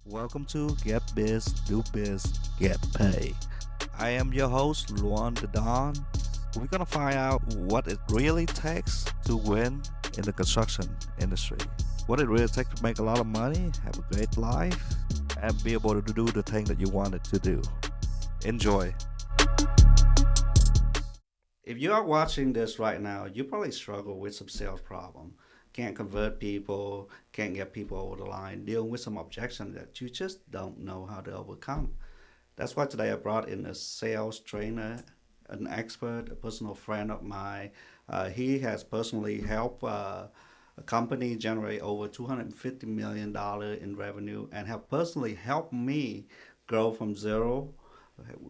Welcome to Get Biz, Do Biz, Get Pay. I am your host, Luan the Don. We're gonna find out what it really takes to win in the construction industry. What it really takes to make a lot of money, have a great life, and be able to do the thing that you wanted to do. Enjoy. If you are watching this right now, you probably struggle with some sales problem. Can't convert people, can't get people over the line, dealing with some objection that you just don't know how to overcome. That's why today I brought in a sales trainer, an expert, a personal friend of mine. He has personally helped a company generate over $250 million in revenue and have personally helped me grow from zero,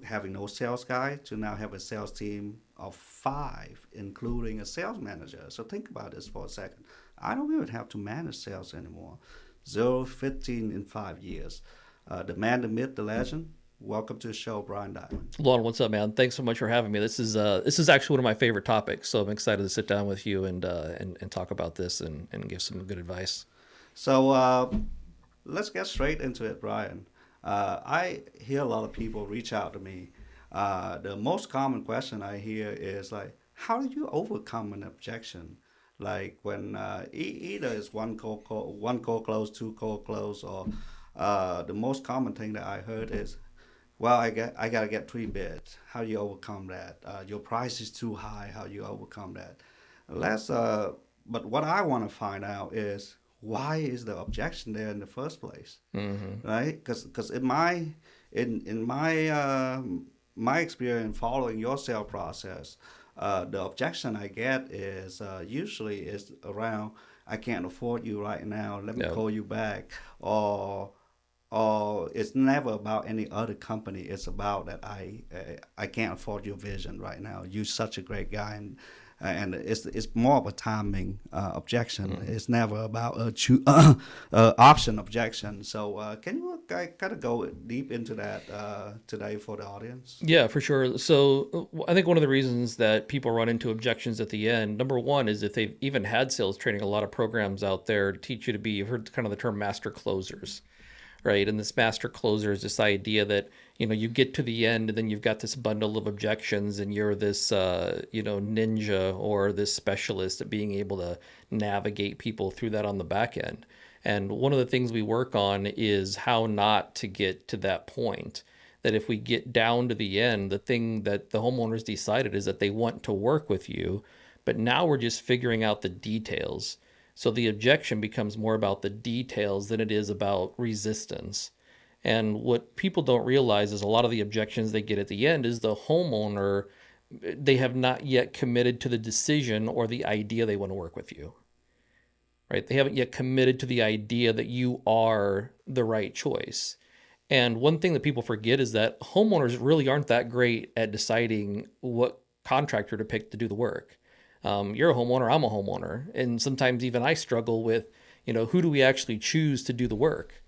having no sales guy, to now have a sales team of five, including a sales manager. So think about this for a second. I don't even have to manage sales anymore. Zero, 15 in 5 years. The man, the myth, the legend. Welcome to the show, Brian Diamond. Lon, what's up, man? Thanks so much for having me. This is actually one of my favorite topics, so I'm excited to sit down with you and talk about this and give some good advice. So let's get straight into it, Brian. I hear a lot of people reach out to me. The most common question I hear is like, how do you overcome an objection? Like when either it's one call close, two call close, or the most common thing that I heard is, well, I gotta get three bids. How do you overcome that? Your price is too high. How do you overcome that? Let's. But what I want to find out is why is the objection there in the first place, Hmm. right? Because in my experience following your sale process, the objection I get is usually is around, I can't afford you right now. Let me Yeah. call you back, or it's never about any other company. It's about that I can't afford your vision right now. You're such a great guy, and it's more of a timing objection. Mm. It's never about a option objection. So can you kind of go deep into that today for the audience? Yeah, for sure. So I think one of the reasons that people run into objections at the end, number one, is if they've even had sales training, a lot of programs out there teach you to be, you've heard kind of the term master closers, right? And this master closer is this idea that you get to the end and then you've got this bundle of objections and you're this ninja or this specialist at being able to navigate people through that on the back end. And one of the things we work on is how not to get to that point. That if we get down to the end, the thing that the homeowners decided is that they want to work with you, but now we're just figuring out the details. So the objection becomes more about the details than it is about resistance. And what people don't realize is a lot of the objections they get at the end is the homeowner, they have not yet committed to the decision or the idea they want to work with you, right? They haven't yet committed to the idea that you are the right choice. And one thing that people forget is that homeowners really aren't that great at deciding what contractor to pick to do the work. You're a homeowner, I'm a homeowner. And sometimes even I struggle with, who do we actually choose to do the work?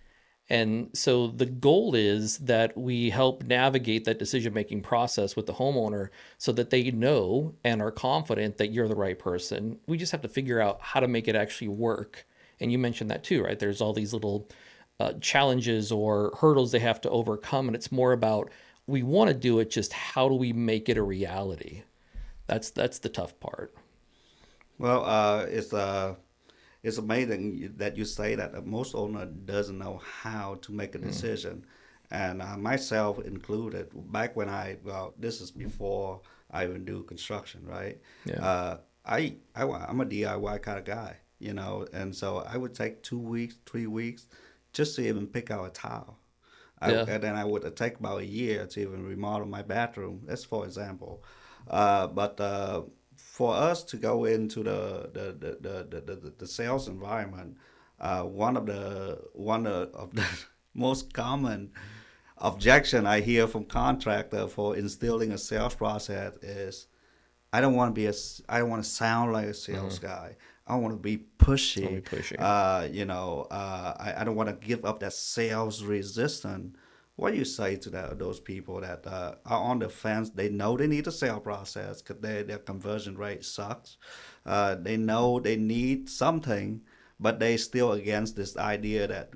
And so the goal is that we help navigate that decision making process with the homeowner so that they know and are confident that you're the right person. We just have to figure out how to make it actually work. And you mentioned that too, right? There's all these little challenges or hurdles they have to overcome. And it's more about we want to do it, just how do we make it a reality? That's the tough part. Well, it's amazing that you say that most owner doesn't know how to make a Mm. decision, and myself included. Back when well, this is before I even do construction, right? Yeah. I'm a DIY kind of guy, and so I would take 2 weeks, 3 weeks, just to even pick out a tile. Yeah. And then I would take about a year to even remodel my bathroom. That's for example. But for us to go into the sales environment, one of the most common objection I hear from contractor for instilling a sales process is, I don't want to sound like a Mm-hmm. sales guy. I want to be I'll be pushy. pushing. I don't want to give up that sales resistance. What do you say to those people that are on the fence? They know they need a sale process because their conversion rate sucks. They know they need something, but they still against this idea that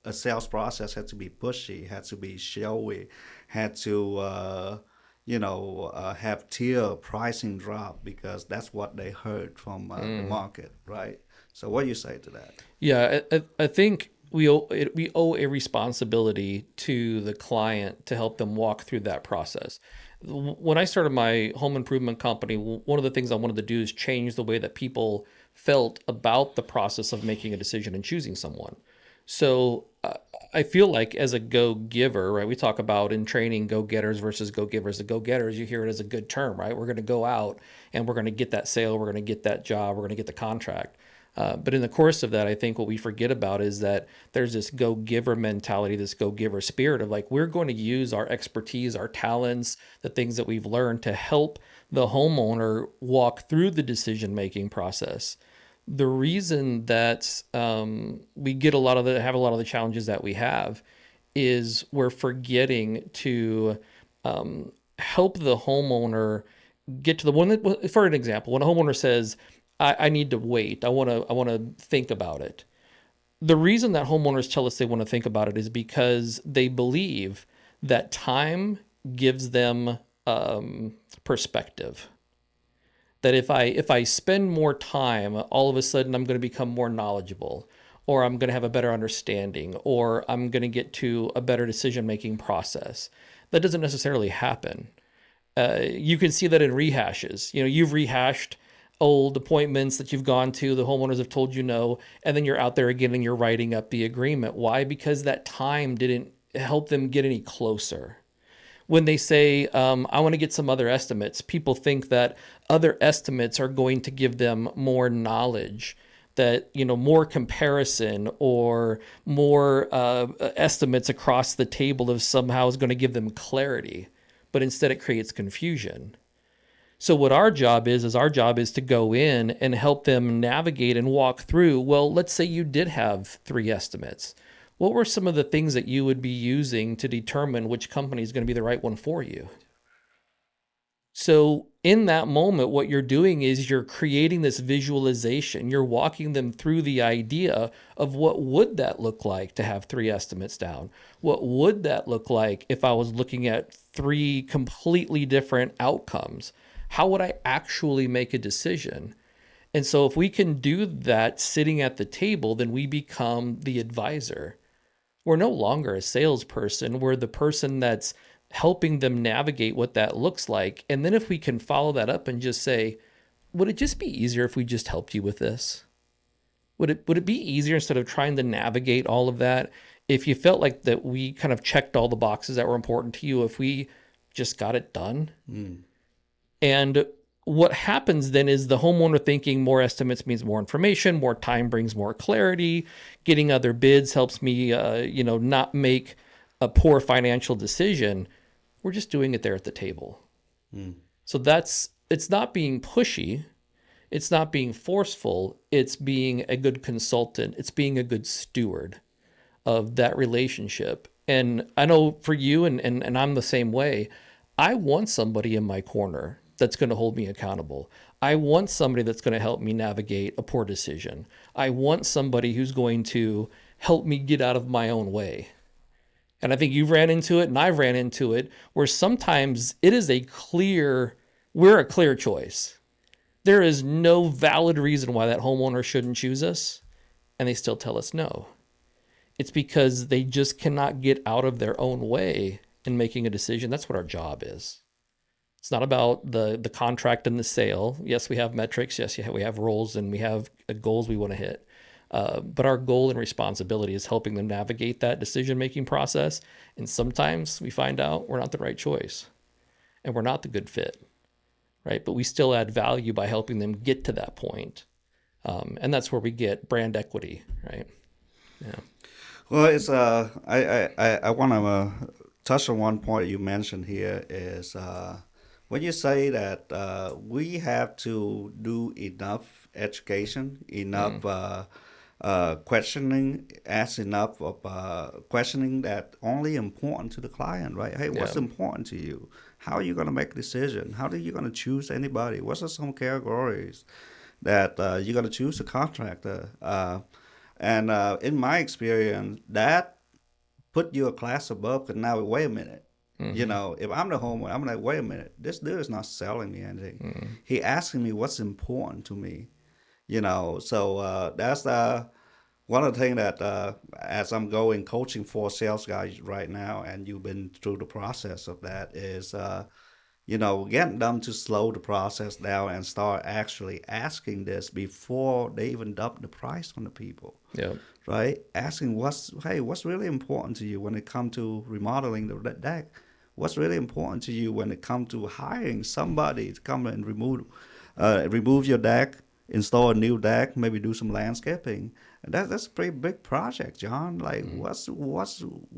a sales process had to be pushy, had to be showy, had to have tier pricing drop because that's what they heard from the Mm. market, right? So what do you say to that? Yeah, I think we owe a responsibility to the client to help them walk through that process. When I started my home improvement company, one of the things I wanted to do is change the way that people felt about the process of making a decision and choosing someone. So I feel like as a go giver, right? We talk about in training go getters versus go givers. The go getters, you hear it as a good term, right? We're going to go out and we're going to get that sale, we're going to get that job, we're going to get the contract. But in the course of that, I think what we forget about is that there's this go giver mentality, this go giver spirit of like, we're going to use our expertise, our talents, the things that we've learned to help the homeowner walk through the decision making process. The reason that we get have a lot of the challenges that we have is we're forgetting to help the homeowner get to the one that, for an example, when a homeowner says, I need to wait. I want to think about it. The reason that homeowners tell us they want to think about it is because they believe that time gives them perspective. That if I spend more time, all of a sudden I'm going to become more knowledgeable, or I'm going to have a better understanding, or I'm going to get to a better decision making process. That doesn't necessarily happen. You can see that in rehashes. You know, you've rehashed old appointments that you've gone to, the homeowners have told you no, and then you're out there again and you're writing up the agreement. Why? Because that time didn't help them get any closer. When they say, I want to get some other estimates, people think that other estimates are going to give them more knowledge, that, you know, more comparison or more estimates across the table of somehow is going to give them clarity, but instead it creates confusion. So what our job is to go in and help them navigate and walk through. Well, let's say you did have three estimates. What were some of the things that you would be using to determine which company is going to be the right one for you? So in that moment, what you're doing is you're creating this visualization. You're walking them through the idea of what would that look like to have three estimates down? What would that look like if I was looking at three completely different outcomes? How would I actually make a decision? And so if we can do that sitting at the table, then we become the advisor. We're no longer a salesperson. We're the person that's helping them navigate what that looks like. And then if we can follow that up and just say, would it just be easier if we just helped you with this? Would it be easier instead of trying to navigate all of that if you felt like that we kind of checked all the boxes that were important to you if we just got it done? Mm. And what happens then is the homeowner thinking more estimates means more information, more time brings more clarity. Getting other bids helps me, not make a poor financial decision. We're just doing it there at the table. Mm. So it's not being pushy. It's not being forceful. It's being a good consultant. It's being a good steward of that relationship. And I know for you, and I'm the same way, I want somebody in my corner that's going to hold me accountable. I want somebody that's going to help me navigate a poor decision. I want somebody who's going to help me get out of my own way. And I think you've ran into it and I've ran into it where sometimes it is we're a clear choice. There is no valid reason why that homeowner shouldn't choose us, and they still tell us no. It's because they just cannot get out of their own way in making a decision. That's what our job is. It's not about the contract and the sale. Yes, we have metrics. Yes, we have roles and we have goals we want to hit. But our goal and responsibility is helping them navigate that decision-making process. And sometimes we find out we're not the right choice and we're not the good fit, right? But we still add value by helping them get to that point. And that's where we get brand equity, right? Yeah. Well, it's I want to touch on one point you mentioned here is when you say that we have to do enough education, enough Mm. questioning, ask enough of questioning that only important to the client, right? Hey, Yeah. what's important to you? How are you going to make a decision? How are you going to choose anybody? What are some categories that you're going to choose a contractor? And in my experience, that put you a class above. Because now, wait a minute. Mm-hmm. If I'm the homeowner, I'm like, wait a minute. This dude is not selling me anything. Mm-hmm. He asking me what's important to me. So that's one of the things that as I'm going coaching for sales guys right now, and you've been through the process of that, is getting them to slow the process down and start actually asking this before they even dump the price on the people, Yeah. right? Asking what's really important to you when it comes to remodeling the deck? What's really important to you when it comes to hiring somebody to come and remove your deck, install a new deck, maybe do some landscaping? And that's a pretty big project, John. Like, Mm-hmm.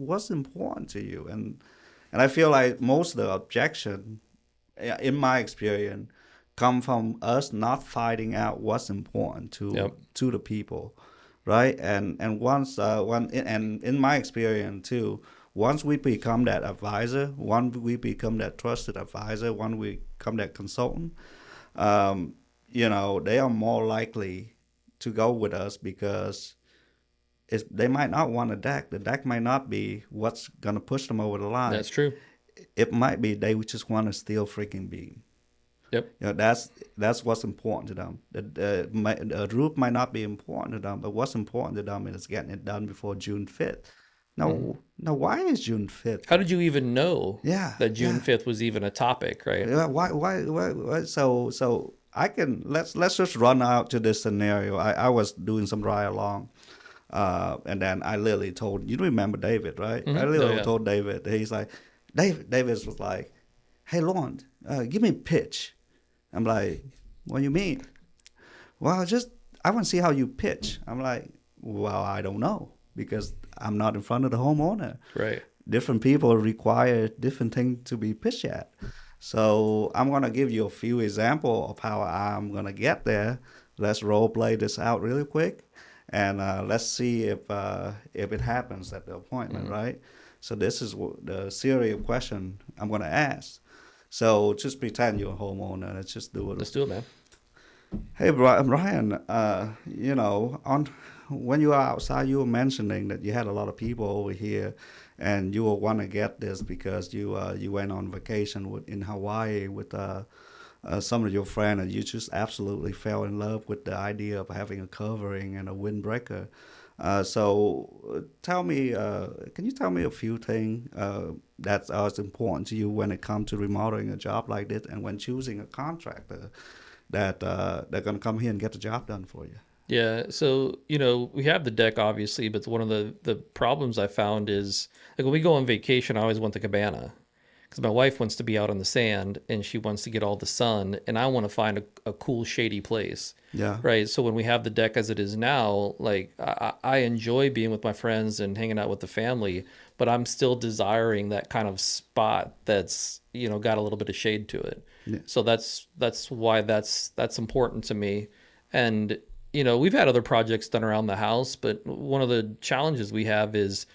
what's important to you? And I feel like most of the objection, in my experience, come from us not finding out what's important Yep. to the people, right? And once one and in my experience too, once we become that advisor, once we become that trusted advisor, once we become that consultant, um, they are more likely to go with us because they might not want a deck. The deck might not be what's gonna push them over the line. That's true. It might be they just want a steel freaking beam. Yep. That's what's important to them. The roof might not be important to them, but what's important to them is getting it done before June 5th. Mm-hmm. Now, why is June 5th? How did you even know Yeah, that June yeah. 5th was even a topic, right? Yeah, why? So I can let's just run out to this scenario. I was doing some ride along, and then I literally told you remember David, right? I Mm-hmm. Oh literally yeah. told David. He's like, David was like, hey, Lauren, give me a pitch. I'm like, what do you mean? Well, I want to see how you pitch. I'm like, well, I don't know because I'm not in front of the homeowner. Right. Different people require different things to be pitched at. So I'm gonna give you a few examples of how I'm gonna get there. Let's role play this out really quick, and let's see if it happens at the appointment, Mm-hmm. right? So this is the series of question I'm gonna ask. So just pretend you're a homeowner. Let's just do it. Let's do it, man. Hey, Brian, on when you were outside, you were mentioning that you had a lot of people over here, and you will want to get this because you went on vacation in Hawaii with some of your friends, and you just absolutely fell in love with the idea of having a covering and a windbreaker. Tell me, can you tell me a few things that's important to you when it comes to remodeling a job like this, and when choosing a contractor that they're gonna come here and get the job done for you? Yeah, so we have the deck obviously, but one of the problems I found is like when we go on vacation, I always want the cabana because my wife wants to be out on the sand and she wants to get all the sun, and I want to find a cool shady place, Yeah, right? So when we have the deck as it is now, like I enjoy being with my friends and hanging out with the family, but I'm still desiring that kind of spot that's got a little bit of shade to it. yeah, So that's why that's important to me. And we've had other projects done around the house, but one of the challenges we have is,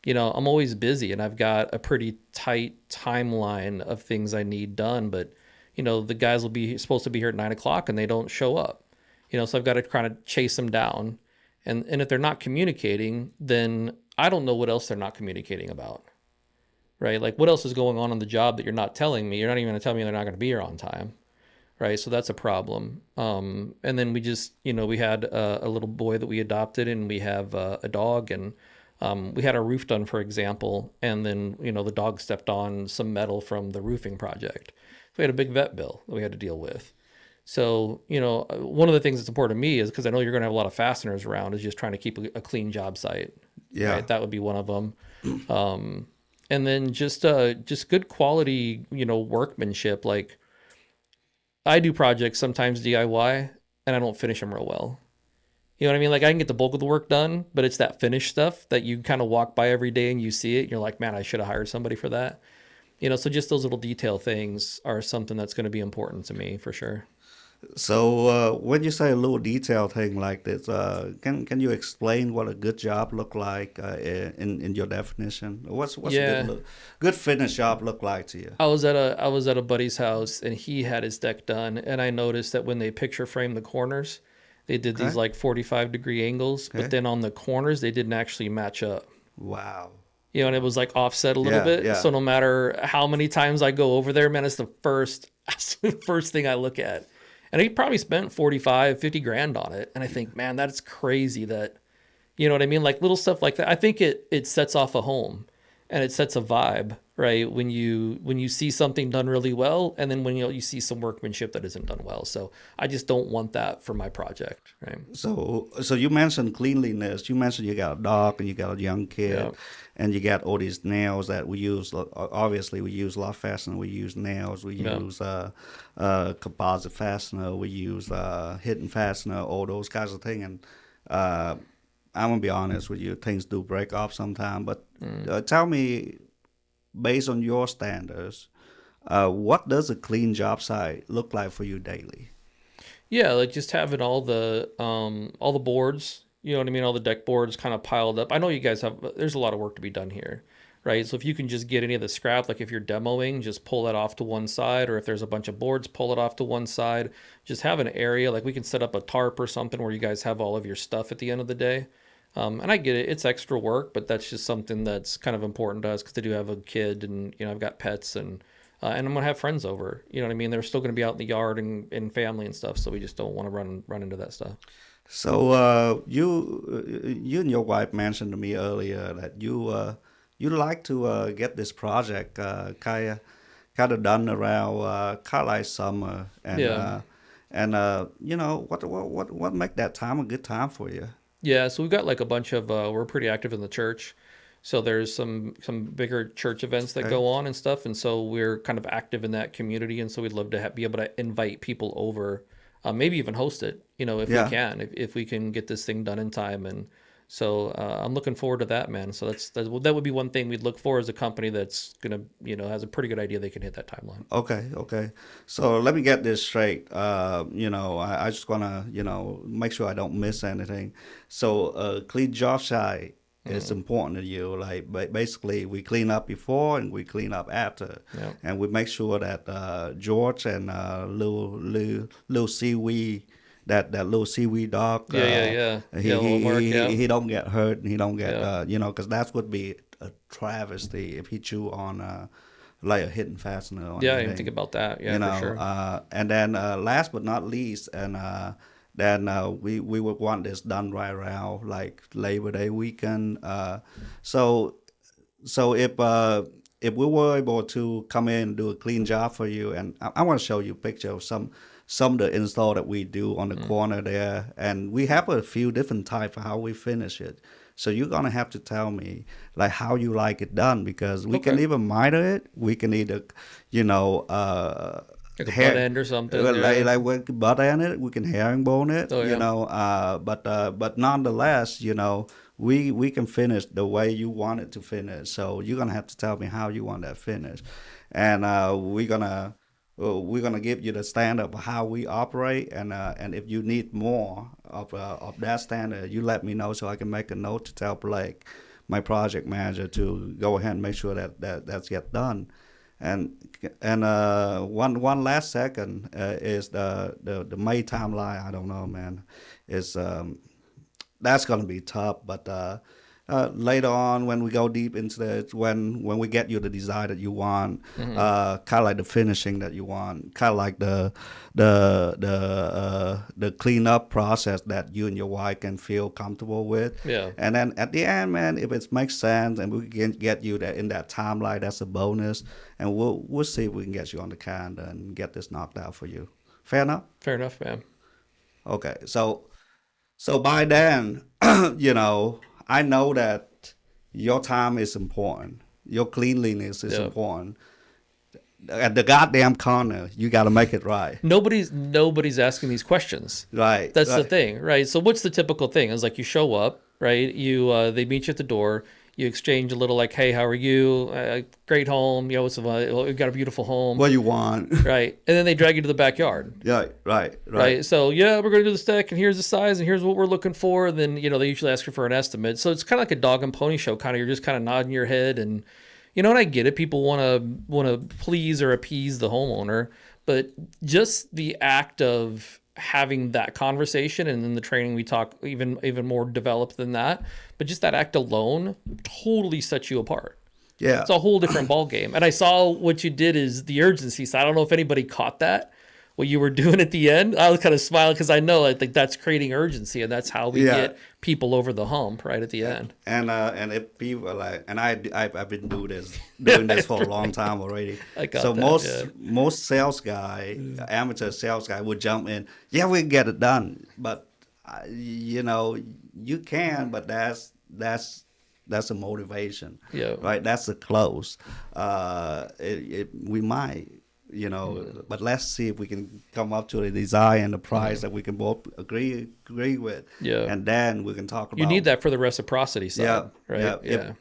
I'm always busy and I've got a pretty tight timeline of things I need done. But, the guys will be supposed to be here at 9 o'clock and they don't show up, so I've got to kind of chase them down. And if they're not communicating, then I don't know what else they're not communicating about, right? Like what else is going on the job that you're not telling me? You're not even going to tell me they're not going to be here on time, right? So that's a problem. And then we just, we had a little boy that we adopted, and we have a dog, and we had our roof done, for example, and then the dog stepped on some metal from the roofing project. So we had a big vet bill that we had to deal with. So one of the things that's important to me is because I know you're going to have a lot of fasteners around, is just trying to keep a clean job site, yeah. right? That would be one of them. And then just good quality, workmanship. Like I do projects sometimes DIY and I don't finish them real well. You know what I mean? Like I can get the bulk of the work done, but it's that finished stuff that you kind of walk by every day and you see it. And you're like, man, I should have hired somebody for that. So just those little detail things are something that's going to be important to me for sure. So when you say a little detailed thing like this, can you explain what a good job look like in your definition? What's a Yeah. good fitness job look like to you? I was at a buddy's house and he had his deck done, and I noticed that when they picture frame the corners, they did these Okay, like 45-degree angles, but okay. then on the corners they didn't actually match up. Wow. and it was like offset a little Yeah, bit. yeah. So no matter how many times I go over there, man, it's the first first thing I look at. And he probably spent 45, 50 grand on it. And I think, man, that's crazy that, you know what I mean? Like little stuff like that. I think it sets off a home and it sets a vibe, right? When you see something done really well, and then when you see some workmanship that isn't done well. So I just don't want that for my project, right? So you mentioned cleanliness. You mentioned you got a dog and you got a young Yeah. kid, and you got all these nails that we use. Obviously, we use lock fastener. We use nails. We Yeah. use composite fastener. We use hidden fastener. All those kinds of things. And uh, I'm gonna be honest with you, things do break off sometime. But tell me, based on your standards, what does a clean job site look like for you daily? Yeah, like just having all the boards, you know what I mean, all the deck boards kind of piled up. I know you guys have there's a lot of work to be done here, right? So if you can just get any of the scrap, like if you're demoing, just pull that off to one side, or if there's a bunch of boards, pull it off to one side. Just have an area like we can set up a tarp or something where you guys have all of your stuff at the end of the day. And I get it, it's extra work, but that's just something that's kind of important to us because I do have a kid and I've got pets and I'm gonna have friends over. You know what I mean? They're still gonna be out in the yard and family and stuff, so we just don't want to run into that stuff. So you and your wife mentioned to me earlier that you like to get this project kind of done around kind of like summer Yeah. and what make that time a good time for you? Yeah, so we've got like a bunch of we're pretty active in the church. So there's some bigger church events that Okay. go on and stuff, and so we're kind of active in that community, and so we'd love to be able to invite people over, maybe even host it, if we Yeah. can, if we can get this thing done in time. And so I'm looking forward to that, man. So that would be one thing we'd look for as a company that's gonna, has a pretty good idea they can hit that timeline. Okay, okay. So let me get this straight. I just wanna, make sure I don't miss anything. So, clean job site is Mm, important to you. Like, basically, we clean up before and we clean up after, yeah. and we make sure that George and little seaweed, that little seaweed dog, Yeah, yeah, yeah. he Yeah, little he Mark, he yeah. he don't get hurt and he don't get Yeah. because that would be a travesty if he chew on like a hidden fastener or Yeah, I didn't think anything, about that. Yeah, for sure. and then last but not least, and then we would want this done right around like Labor Day weekend. So so if we were able to come in and do a clean job for you, and I want to show you a picture of some of the install that we do on the Mm, corner there, and we have a few different types of how we finish it. So you're gonna have to tell me like how you like it done because we can okay. either miter it, we can either, you know, Like a butt hair, end or something. like Yeah. we can butter in it, we can herringbone it, Oh yeah. but nonetheless, we can finish the way you want it to finish. So you're gonna have to tell me how you want that finish, and we're gonna give you the standard of how we operate, and if you need more of that standard, you let me know so I can make a note to tell Blake, my project manager, to go ahead and make sure that's get done. And one last second is the May timeline. I don't know, man. Is That's gonna be tough, but later on when we go deep into it, when we get you the design that you want, Hmm. kind of like the finishing that you want, kind of like the cleanup process that you and your wife can feel comfortable with, Yeah. and then at the end, man, if it makes sense and we can get you that in that timeline, that's a bonus, and we'll see if we can get you on the calendar and get this knocked out for you. Fair enough. Fair enough, man. Okay, so by then, I know that your time is important. Your cleanliness is Yeah. important. At the goddamn corner, you got to make it right. Nobody's asking these questions. Right, That's the right. thing, right? So what's the typical thing? It's like you show up, right? They meet you at the door. You exchange a little like, "Hey, how are you? Great home. We've got a beautiful home." What you want? Right? And then they drag you to the backyard. Right, right, right. Right. So yeah, we're gonna do the deck, and here's the size, and here's what we're looking for. And then they usually ask you for an estimate. So it's kind of like a dog and pony show. Kind of you're just kind of nodding your head, and and I get it. People want to please or appease the homeowner, but just the act of having that conversation, and in the training we talk even more developed than that. But just that act alone totally sets you apart. Yeah. It's a whole different ball game. And I saw what you did is the urgency. So I don't know if anybody caught that, what you were doing at the end. I was kind of smiling because I think that's creating urgency, and that's how we Yeah. get people over the hump right at the end. And if people are like, and I've been doing this for a long Right. time already. I got So that. Yeah. most sales guy, amateur sales guy, would jump in. Yeah, we can get it done, but you know, you can, but that's a motivation, Yeah. right? That's a close. We might, but let's see if we can come up to a design and the price that we can both agree with, Yeah. and then we can talk You about. need that for the reciprocity Yeah, side, right? yeah. Yeah.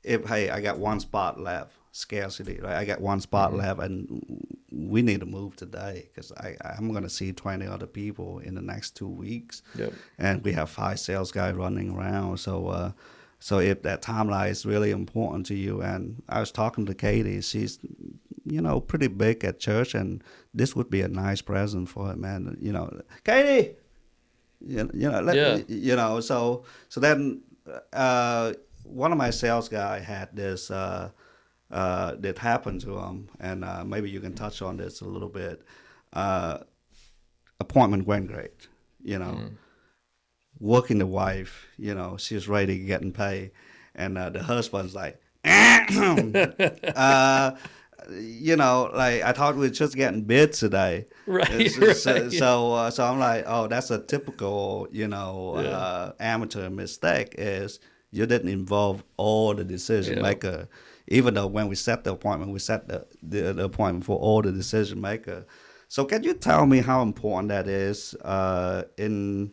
If hey, I got one spot left, scarcity, right? I got one spot left, and we need to move today because I'm going to see 20 other people in the next 2 weeks, Yep. and we have 5 sales guys running around. So if that timeline is really important to you, and I was talking to Katie, she's pretty big at church, and this would be a nice present for her, man. Katie, Yeah. so then one of my sales guy had this that happened to him, and maybe you can touch on this a little bit. Uh, Appointment went great, working the wife, she's ready getting paid, and the husband's like, uh, like I thought we were just getting bids today. Right. So I'm like, oh, that's a typical, Yeah. amateur mistake is you didn't involve all the decision Yeah. maker. Even though when we set the appointment, we set the appointment for all the decision maker. So can you tell me how important that is in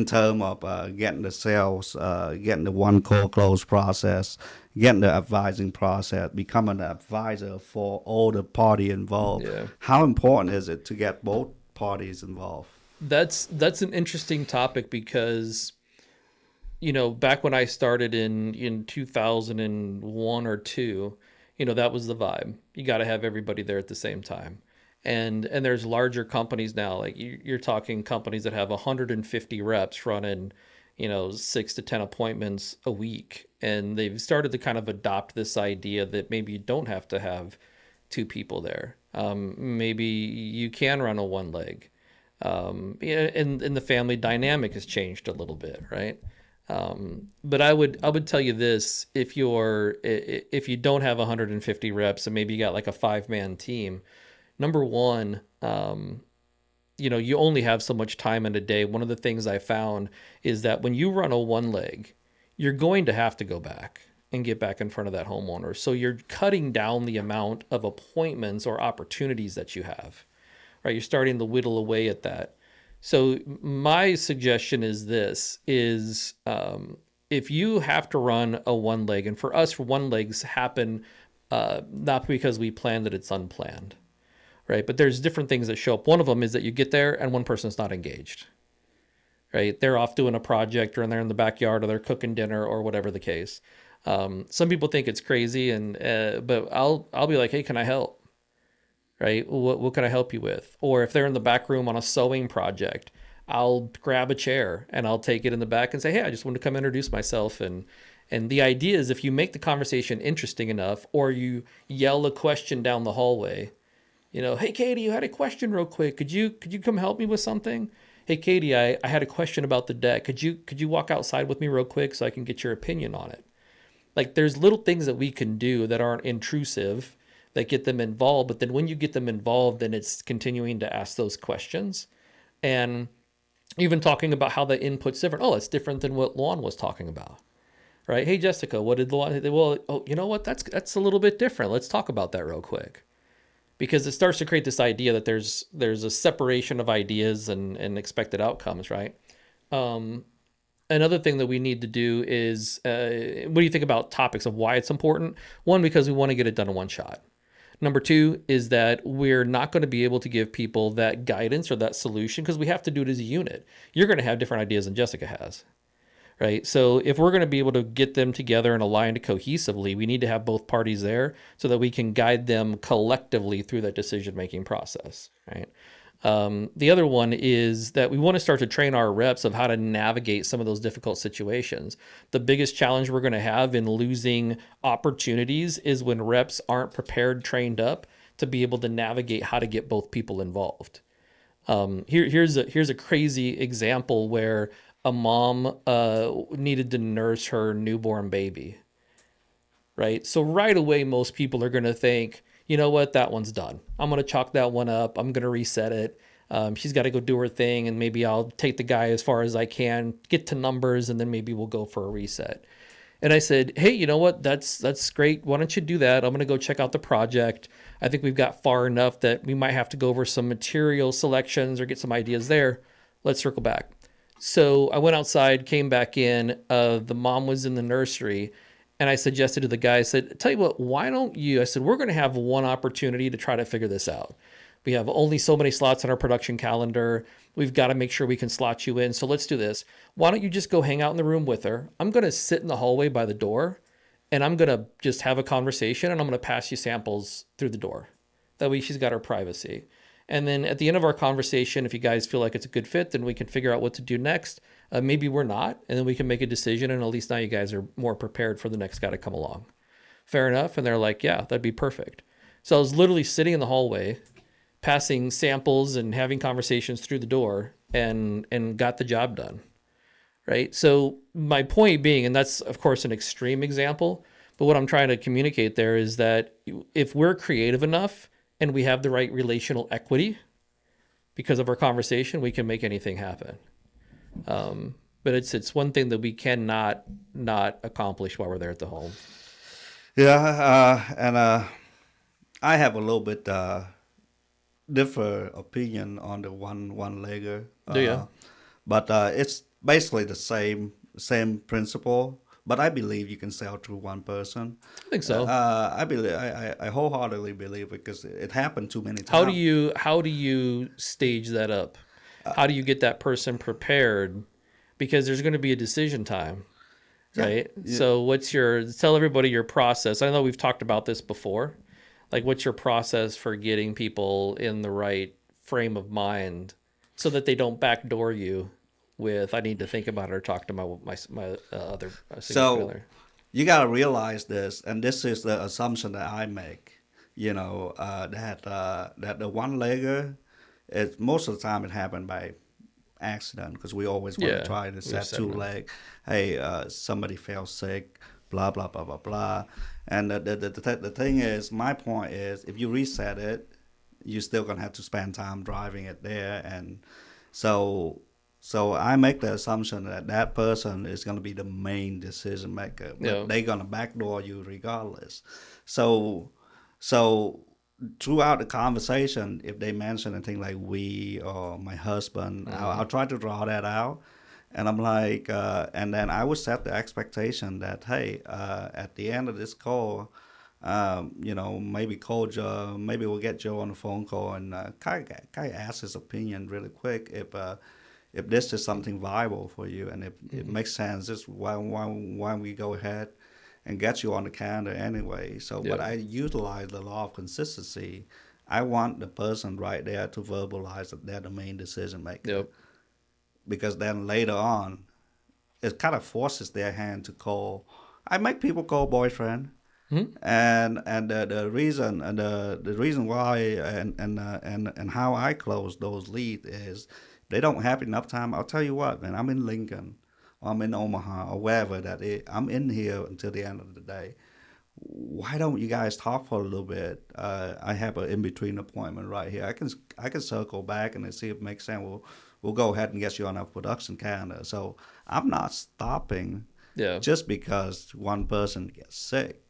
terms of getting the sales, getting the one call close process, getting the advising process, becoming an advisor for all the party involved? Yeah. How important is it to get both parties involved? That's an interesting topic because back when I started in 2001 or 2, that was the vibe. You got to have everybody there at the same time. And there's larger companies now, like you're talking companies that have 150 reps running, 6 to 10 appointments a week, and they've started to kind of adopt this idea that maybe you don't have to have 2 people there. Maybe you can run a one leg. Yeah, and the family dynamic has changed a little bit, right? But I would tell you this: if you don't have 150 reps and maybe you got like a 5-man team, number one, you only have so much time in a day. One of the things I found is that when you run a one leg, you're going to have to go back and get back in front of that homeowner. So you're cutting down the amount of appointments or opportunities that you have, right? You're starting to whittle away at that. So my suggestion is this: if you have to run a one leg, and for us, one legs happen not because we planned it; it's unplanned, right? But there's different things that show up. One of them is that you get there and one person's not engaged, right? They're off doing a project, or they're in the backyard, or they're cooking dinner, or whatever the case. Some people think it's crazy, but I'll be like, hey, can I help? Right? What can I help you with? Or if they're in the back room on a sewing project, I'll grab a chair and I'll take it in the back and say, hey, I just wanted to come introduce myself. And the idea is, if you make the conversation interesting enough, or you yell a question down the hallway, hey, Katie, you had a question real quick. Could you come help me with something? Hey, Katie, I had a question about the deck. Could you walk outside with me real quick so I can get your opinion on it? Like, there's little things that we can do that aren't intrusive that get them involved. But then when you get them involved, then it's continuing to ask those questions, and even talking about how the input's different. Oh, it's different than what Luan was talking about, right? Hey, Jessica, what did Luan? Well, oh, you know what? That's a little bit different. Let's talk about that real quick, because it starts to create this idea that there's a separation of ideas and expected outcomes, right? Another thing that we need to do is, what do you think about topics of why it's important? One, because we want to get it done in one shot. Number two is that we're not going to be able to give people that guidance or that solution because we have to do it as a unit. You're going to have different ideas than Jessica has, right? So if we're going to be able to get them together and aligned cohesively, we need to have both parties there so that we can guide them collectively through that decision-making process, right? The other one is that we want to start to train our reps of how to navigate some of those difficult situations. The biggest challenge we're going to have in losing opportunities is when reps aren't prepared, trained up to be able to navigate how to get both people involved. Here's a crazy example where a mom needed to nurse her newborn baby, right? So right away, most people are going to think, you know what, that one's done. I'm going to chalk that one up. I'm going to reset it. She's got to go do her thing, and maybe I'll take the guy as far as I can, get to numbers, and then maybe we'll go for a reset. And I said, hey, you know what? That's great. Why don't you do that? I'm going to go check out the project. I think we've got far enough that we might have to go over some material selections or get some ideas there. Let's circle back. So I went outside, came back in. The mom was in the nursery, and I suggested to the guy, I said, tell you what, why don't you? I said, we're going to have one opportunity to try to figure this out. We have only so many slots on our production calendar. We've got to make sure we can slot you in. So let's do this. Why don't you just go hang out in the room with her? I'm going to sit in the hallway by the door, and I'm going to just have a conversation, and I'm going to pass you samples through the door. That way she's got her privacy. And then at the end of our conversation, if you guys feel like it's a good fit, then we can figure out what to do next. Maybe we're not, and then we can make a decision, and at least now you guys are more prepared for the next guy to come along. Fair enough. And they're like, yeah, that'd be perfect. So I was literally sitting in the hallway, passing samples and having conversations through the door, and got the job done. Right. So my point being, and that's of course an extreme example, but what I'm trying to communicate there is that if we're creative enough and we have the right relational equity because of our conversation, we can make anything happen. But it's one thing that we cannot not accomplish while we're there at the home. Yeah, and I have a little bit different opinion on the one legger, Do you? but it's basically the same principle. But I believe you can sell to one person. I think so. I believe I wholeheartedly believe it because it happened too many How do times. you how do you stage that up? How do you get that person prepared? Because there's going to be a decision time, Yeah, right? yeah. So tell everybody your process. I know we've talked about this before. Like what's your process for getting people in the right frame of mind so that they don't backdoor you with I need to think about it or talk to my other significant So other. you got to realize this, and this is the assumption that I make. That the one legger, it most of the time it happened by accident because we always want to Yeah, try to we were set two setting them. leg. Hey, somebody fell sick, blah blah blah blah blah. And the thing is, my point is, if you reset it, you're still gonna have to spend time driving it there, and so so I make the assumption that that person is gonna be the main decision maker, but Yeah. they're gonna backdoor you regardless. So so throughout the conversation, if they mention anything like we or my husband, I'll Mm, try to draw that out. And I'm like, and then I would set the expectation that, hey, at the end of this call, maybe call Joe, maybe we'll get Joe on the phone call and kind of ask his opinion really quick if this is something viable for you and if it mm, makes sense. Just why don't we go ahead and get you on the calendar anyway? So, but yep. I utilize the law of consistency. I want the person right there to verbalize that they're the main decision maker Yep. because then later on it kind of forces their hand to call. I make people call boyfriend, Mm, and the reason why and how I close those leads is they don't have enough time. I'll tell you what, man. I'm in Lincoln, or I'm in Omaha, or wherever that is. I'm in here until the end of the day. Why don't you guys talk for a little bit? I have an in between appointment right here. I can circle back and see if it makes sense. We'll go ahead and get you on our production calendar. So I'm not stopping yeah. just because one person gets sick.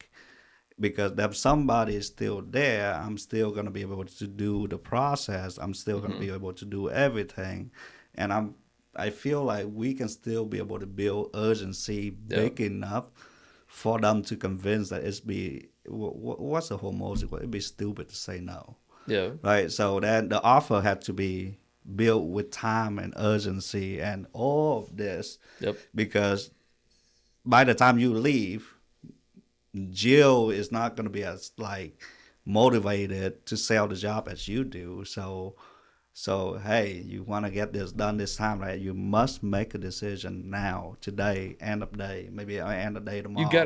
Because if somebody is still there, I'm still gonna be able to do the process. I'm still gonna Hmm. be able to do everything, and I feel like we can still be able to build urgency Yep. big enough for them to convince that what's the whole motive? It'd be stupid to say no, Yeah. right? So then the offer had to be built with time and urgency and all of this Yep. because by the time you leave, Jill is not going to be as like motivated to sell the job as you do. So So, hey, you want to get this done this time, right? You must make a decision now, today, end of day, maybe end of day tomorrow. You got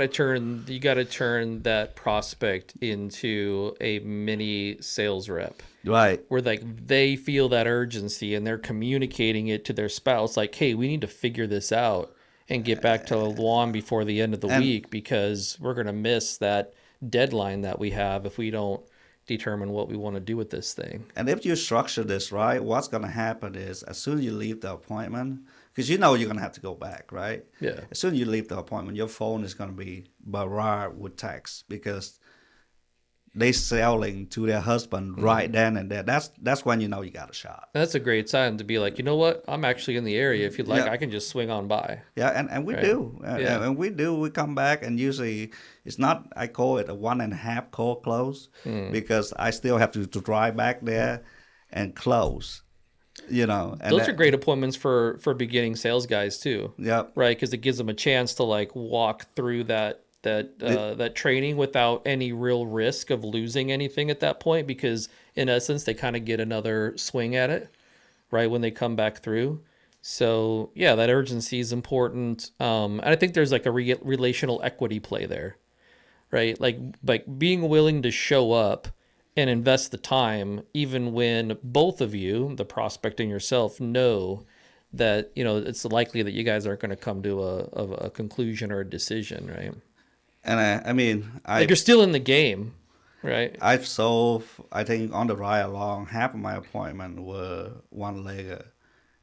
to turn that prospect into a mini sales rep Right. where like they feel that urgency and they're communicating it to their spouse like, hey, we need to figure this out and get back to Luan before the end of the And week because we're going to miss that deadline that we have if we don't determine what we want to do with this thing. And if you structure this right, what's going to happen is as soon as you leave the appointment, because you know you're going to have to go back, right? Yeah. As soon as you leave the appointment, your phone is going to be barraged with text because they selling to their husband right then and there. That's when you know you got a shot. That's a great sign to be like, you know what? I'm actually in the area. If you'd like, Yeah, I can just swing on by. yeah, and we Right. do, Yeah. and we do. We come back, and usually it's not. I call it a 1.5 call close Mm. because I still have to drive back there and close. And Those are that, great appointments for beginning sales guys too, yep. right? Because it gives them a chance to like walk through that training without any real risk of losing anything at that point. Because in essence, they kind of get another swing at it, right, when they come back through. So yeah, that urgency is important, and I think there's like a relational equity play there, right? Like being willing to show up and invest the time, even when both of you, the prospect and yourself, know that it's likely that you guys aren't going to come to a conclusion or a decision, right? And I mean, Like you're still in the game, right? I've sold. I think on the ride along, half of my appointment were one legger,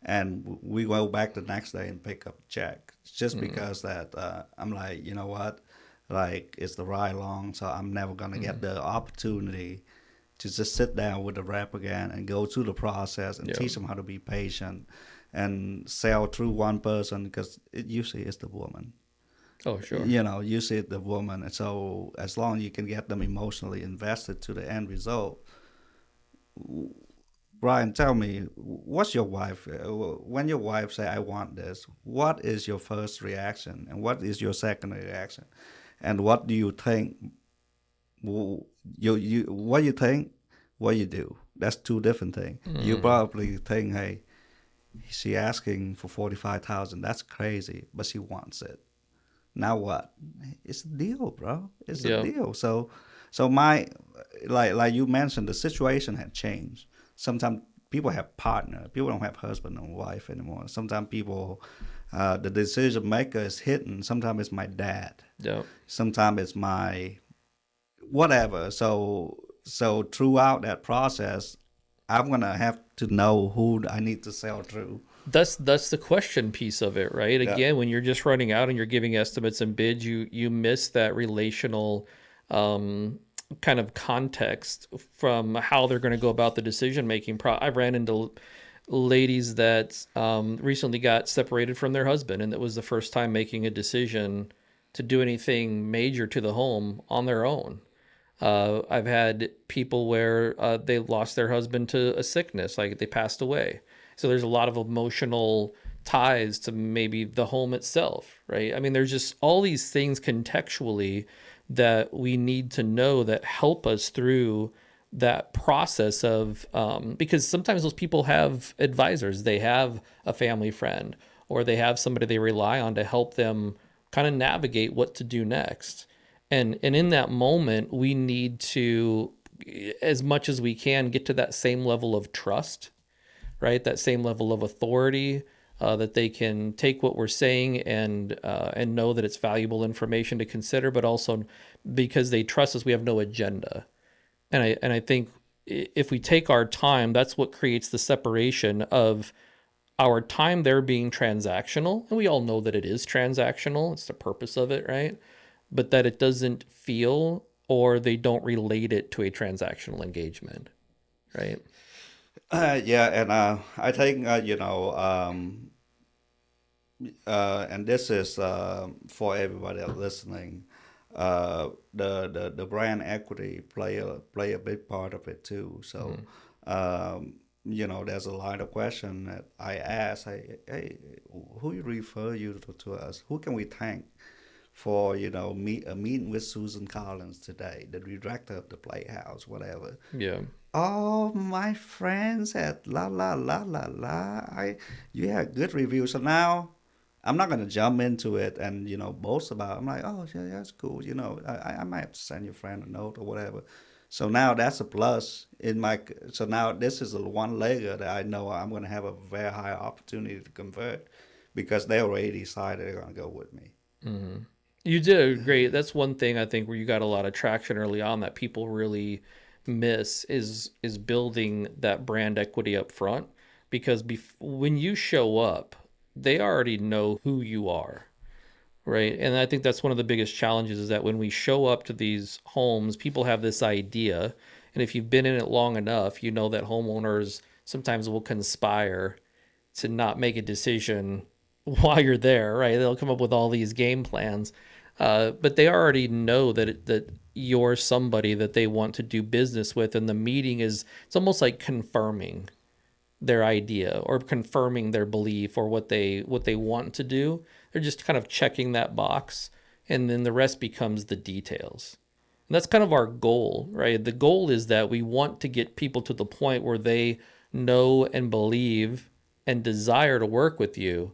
and we go back the next day and pick up a check just Mm, because that I'm like, you know what, like it's the ride along, so I'm never gonna get mm, the opportunity to just sit down with the rep again and go through the process and yeah. teach them how to be patient and sell through one person because it usually is the woman. Oh, sure. Usually the woman. And so as long as you can get them emotionally invested to the end result. Brian, tell me, what's your wife, when your wife say, I want this, what is your first reaction and what is your second reaction? And what do you think, what you think, what you do? That's two different things. You Mm, probably think, hey, she asking for 45,000. That's crazy, but she wants it. Now what? It's a deal, bro. It's a yeah. deal. So my like you mentioned, the situation had changed. Sometimes people have partner. People don't have husband and wife anymore. Sometimes people, the decision maker is hidden. Sometimes it's my dad. Yeah. Sometimes it's my whatever. So throughout that process, I'm gonna have to know who I need to sell through. That's the question piece of it, right? Yeah. Again, when you're just running out and you're giving estimates and bids, you miss that relational um, kind of context from how they're going to go about the decision making. I ran into ladies that recently got separated from their husband, and that was the first time making a decision to do anything major to the home on their own. I've had people where they lost their husband to a sickness, like they passed away. So there's a lot of emotional ties to maybe the home itself, right? I mean, there's just all these things contextually that we need to know that help us through that process of because sometimes those people have advisors, they have a family friend, or they have somebody they rely on to help them kind of navigate what to do next. And in that moment, we need to, as much as we can, get to that same level of trust, right? That same level of authority, that they can take what we're saying and know that it's valuable information to consider, but also because they trust us, we have no agenda. And I think if we take our time, that's what creates the separation of our time there being transactional, and we all know that it is transactional. It's the purpose of it, right? But that it doesn't feel or they don't relate it to a transactional engagement, right? Yeah, and I think and this is for everybody that's listening. The brand equity play a big part of it too. So, Mm-hmm. there's a line of question that I ask. Hey, who you refer you to us? Who can we thank for a meeting with Susan Collins today, the director of the Playhouse, whatever. Yeah. All my friends had la la la la la. You had good reviews. So now I'm not gonna jump into it and boast about it. I'm like, oh yeah, that's cool. I might have to send your friend a note or whatever. So now that's a plus in my. So now this is a one legger that I know I'm gonna have a very high opportunity to convert because they already decided they're gonna go with me. Hmm. You did great. That's one thing I think where you got a lot of traction early on that people really miss is building that brand equity up front because when you show up, they already know who you are, right? And I think that's one of the biggest challenges is that when we show up to these homes, people have this idea, and if you've been in it long enough, you know that homeowners sometimes will conspire to not make a decision while you're there, right? They'll come up with all these game plans, but they already know that you're somebody that they want to do business with, and the meeting is it's almost like confirming their idea or confirming their belief or what they want to do. They're just kind of checking that box, and then the rest becomes the details. And that's kind of our goal, right? The goal is that we want to get people to the point where they know and believe and desire to work with you.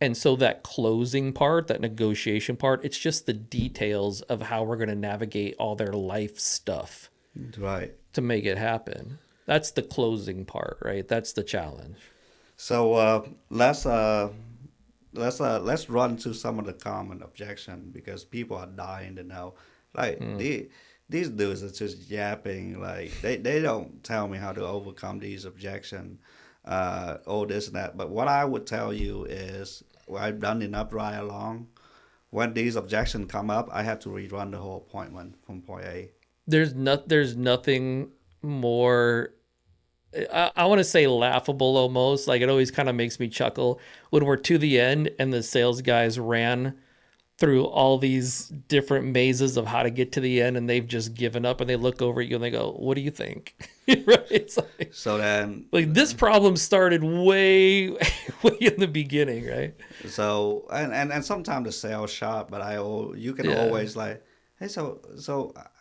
And so that closing part, that negotiation part, it's just the details of how we're going to navigate all their life stuff Right. to make it happen. That's the closing part, right? That's the challenge. So let's run to some of the common objection because people are dying to know. Like Mm. these dudes are just yapping. Like they don't tell me how to overcome these objection, all this and that. But what I would tell you is, well, I've done enough ride along. When these objections come up, I have to rerun the whole appointment from point A. There's nothing more I want to say laughable almost. Like it always kind of makes me chuckle when we're to the end and the sales guys ran through all these different mazes of how to get to the end and they've just given up and they look over at you and they go, "What do you think?" Right? It's So then, like this problem started way way in the beginning, right? so and sometimes the sales shop, but you can Yeah. always like, hey, so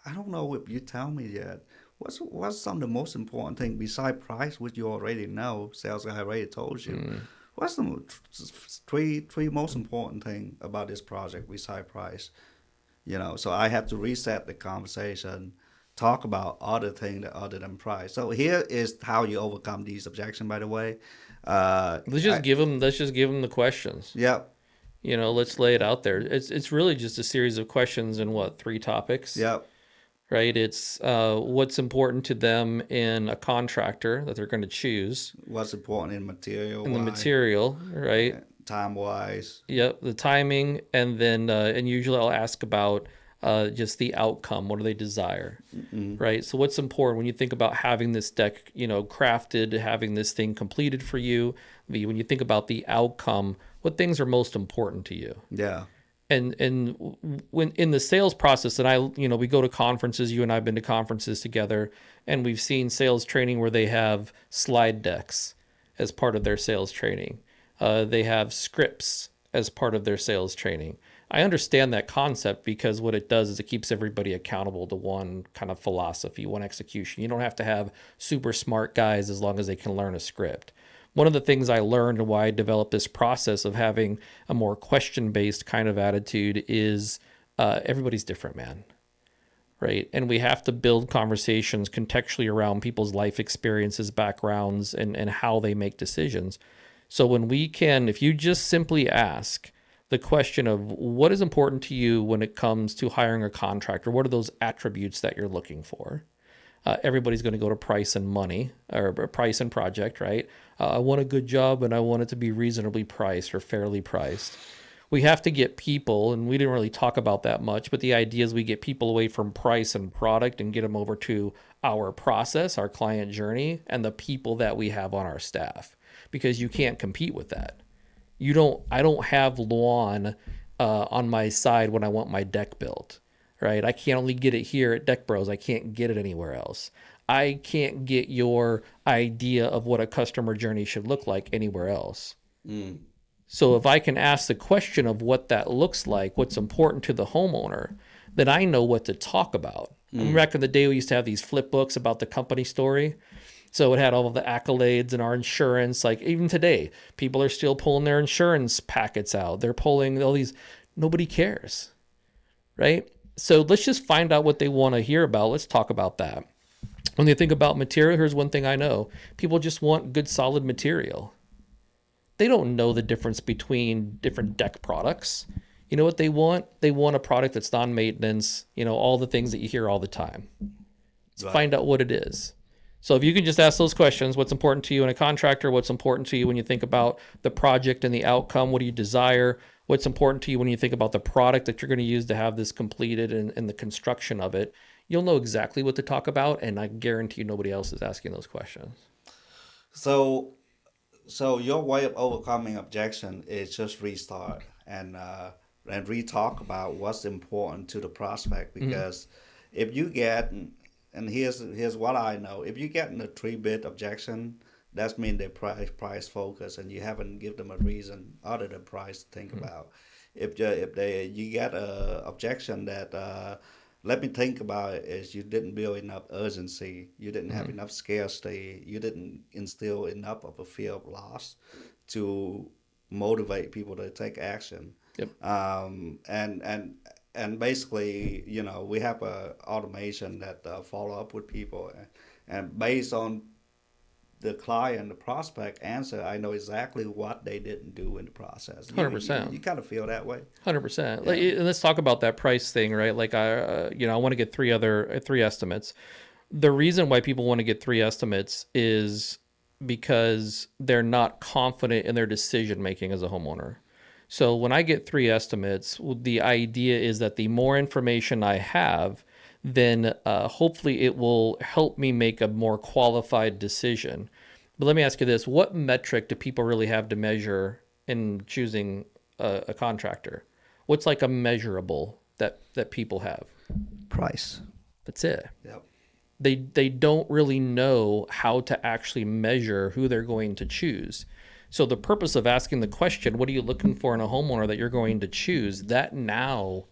I don't know if you tell me yet. What's some of the most important thing beside price, which you already know, sales guy already told you. Mm. What's the three most important thing about this project beside price? So I have to reset the conversation, talk about other things that other than price. So here is how you overcome these objections. By the way, Let's I just give them the questions. yep, Let's lay it out there. It's really just a series of questions and what, three topics, yep. right? It's what's important to them in a contractor that they're going to choose, What's important in material in the wise, material, right? time wise. Yep, the timing, and then and usually I'll ask about just the outcome. What do they desire, Mm-mm. right? So what's important when you think about having this deck, crafted, having this thing completed for you? When you think about the outcome, what things are most important to you? Yeah. And when in the sales process, and we go to conferences. You and I've been to conferences together, and we've seen sales training where they have slide decks as part of their sales training. They have scripts as part of their sales training. I understand that concept because what it does is it keeps everybody accountable to one kind of philosophy, one execution. You don't have to have super smart guys as long as they can learn a script. One of the things I learned and why I developed this process of having a more question based kind of attitude is everybody's different, man. Right. And we have to build conversations contextually around people's life experiences, backgrounds, and how they make decisions. So if you just simply ask the question of what is important to you when it comes to hiring a contractor, what are those attributes that you're looking for? Everybody's going to go to price and money or price and project, right? I want a good job and I want it to be reasonably priced or fairly priced. We have to get people, and we didn't really talk about that much, but the idea is we get people away from price and product and get them over to our process, our client journey, and the people that we have on our staff, because you can't compete with that. I don't have Luan on my side when I want my deck built, right? I can't only get it here at Deck Bros. I can't get it anywhere else. I can't get your idea of what a customer journey should look like anywhere else. Mm. So if I can ask the question of what that looks like, what's important to the homeowner, then I know what to talk about. I remember back in the day, we used to have these flip books about the company story. So it had all of the accolades and our insurance. Like even today, people are still pulling their insurance packets out. They're pulling all these. Nobody cares, right? So let's just find out what they want to hear about. Let's talk about that. When they think about material, here's one thing I know. People just want good, solid material. They don't know the difference between different deck products. You know what they want? They want a product that's non-maintenance, all the things that you hear all the time. Let's Right. find out what it is. So if you can just ask those questions, what's important to you in a contractor? What's important to you when you think about the project and the outcome? What do you desire? What's important to you when you think about the product that you're going to use to have this completed and the construction of it? You'll know exactly what to talk about, and I guarantee you nobody else is asking those questions. So, so your way of overcoming objection is just restart and re-talk about what's important to the prospect. Mm-hmm. Because if you get, and here's what I know, if you get in a three-bit objection, that's mean they're price focused, and you haven't give them a reason other than price to think about. If you get a objection that let me think about it, is you didn't build enough urgency, you didn't have Mm-hmm. enough scarcity, you didn't instill enough of a fear of loss to motivate people to take action. Yep. And basically, we have a automation that follow up with people, and based on the client, the prospect answer, I know exactly what they didn't do in the process. You you, 100%. you kind of feel that way. 100%. Like, Yeah. and let's talk about that price thing, right? Like I want to get three estimates. The reason why people want to get three estimates is because they're not confident in their decision making as a homeowner. So when I get three estimates, the idea is that the more information I have, then hopefully it will help me make a more qualified decision. But let me ask you this: what metric do people really have to measure in choosing a contractor? What's like a measurable that people have? Price. That's it. Yep. They don't really know how to actually measure who they're going to choose. So the purpose of asking the question, what are you looking for in a homeowner that you're going to choose, that now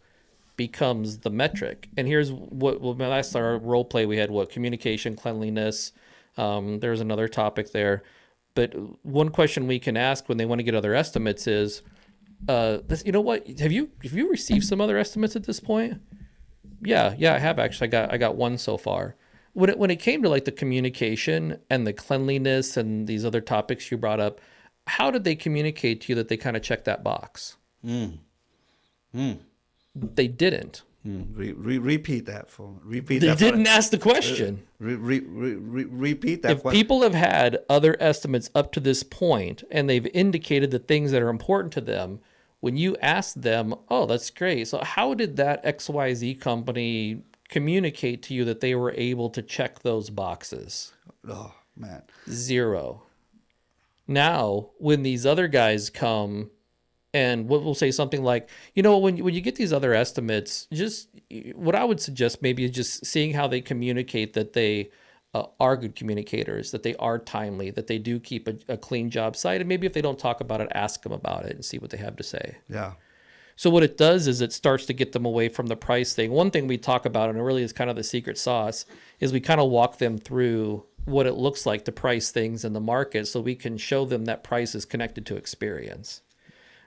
becomes the metric. And here's what last our role play we had, what communication, cleanliness. There's another topic there. But one question we can ask when they want to get other estimates is, you know what? Have you received some other estimates at this point? Yeah, I have actually. I got one so far. When it came to like the communication and the cleanliness and these other topics you brought up, how did they communicate to you that they kind of checked that box? Mm. Mm. They didn't. Repeat that for repeat They that for didn't ask the uh, question. repeat that If question. people have had other estimates up to this point and they've indicated the things that are important to them, when you ask them, oh, that's great. So how did that XYZ company communicate to you that they were able to check those boxes? Oh man. Zero. Now, when these other guys come and we'll say something like, when you get these other estimates, just what I would suggest maybe is just seeing how they communicate that they are good communicators, that they are timely, that they do keep a clean job site. And maybe if they don't talk about it, ask them about it and see what they have to say. Yeah. So what it does is it starts to get them away from the price thing. One thing we talk about, and it really is kind of the secret sauce, is we kind of walk them through what it looks like to price things in the market so we can show them that price is connected to experience.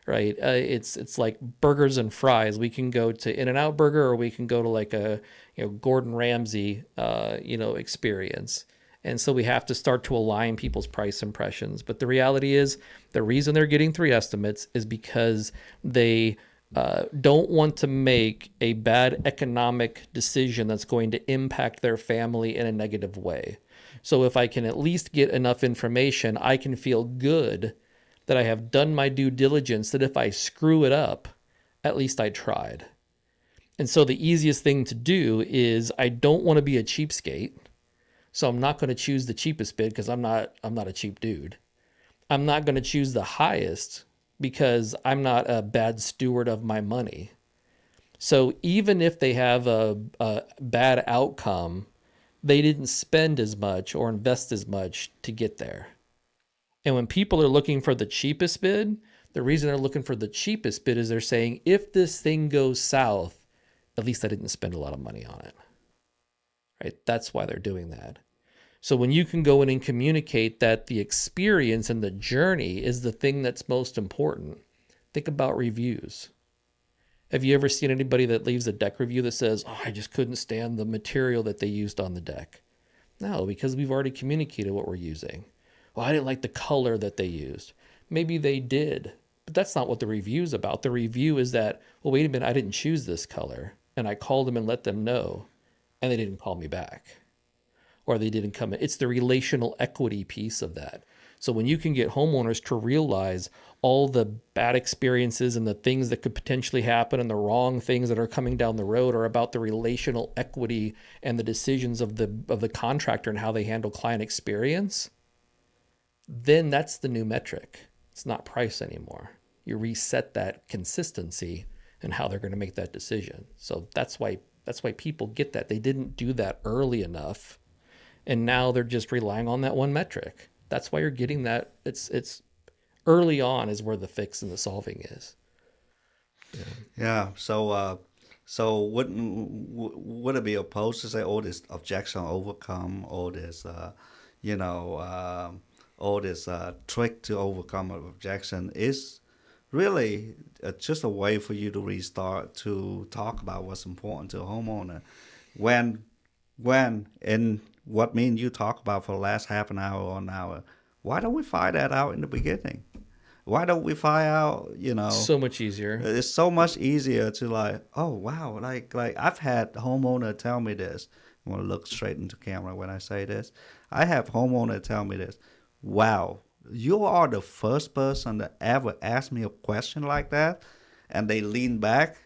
Right? It's like burgers and fries. We can go to In-N-Out Burger, or we can go to like a Gordon Ramsay experience. And so we have to start to align people's price impressions. But the reality is, the reason they're getting three estimates is because they don't want to make a bad economic decision that's going to impact their family in a negative way. So if I can at least get enough information, I can feel good that I have done my due diligence, that if I screw it up, at least I tried. And so the easiest thing to do is, I don't want to be a cheapskate. So I'm not going to choose the cheapest bid because I'm not a cheap dude. I'm not going to choose the highest because I'm not a bad steward of my money. So even if they have a bad outcome, they didn't spend as much or invest as much to get there. And when people are looking for the cheapest bid, The reason they're looking for the cheapest bid is they're saying, if this thing goes south, at least I didn't spend a lot of money on it, right? That's why they're doing that. So when you can go in and communicate that the experience and the journey is the thing that's most important, think about reviews. Have you ever seen anybody that leaves a deck review that says, oh, I just couldn't stand the material that they used on the deck? No, because we've already communicated what we're using. Well, I didn't like the color that they used. Maybe they did, but that's not what the review's about. The review is that, well, wait a minute, I didn't choose this color. And I called them and let them know, and they didn't call me back. Or they didn't come in. It's the relational equity piece of that. So when you can get homeowners to realize all the bad experiences and the things that could potentially happen and the wrong things that are coming down the road are about the relational equity and the decisions of the contractor and how they handle client experience, then that's the new metric. It's not price anymore. You reset that consistency and how they're going to make that decision. So that's why people get that. They didn't do that early enough. And now they're just relying on that one metric. That's why you're getting that. It's early on is where the fix and the solving is. Yeah. So would it be opposed to say, oh, this objection overcome, all this, you know, all this trick to overcome an objection is really just a way for you to restart to talk about what's important to a homeowner. When in what me and you talk about for the last half an hour or an hour, why don't we find that out in the beginning? Why don't we find out, So much easier. it's so much easier to like, oh wow, like I've had homeowner tell me this. I want to look straight into camera when I say this. I have homeowner tell me this. Wow, you are the first person that ever asked me a question like that, and they lean back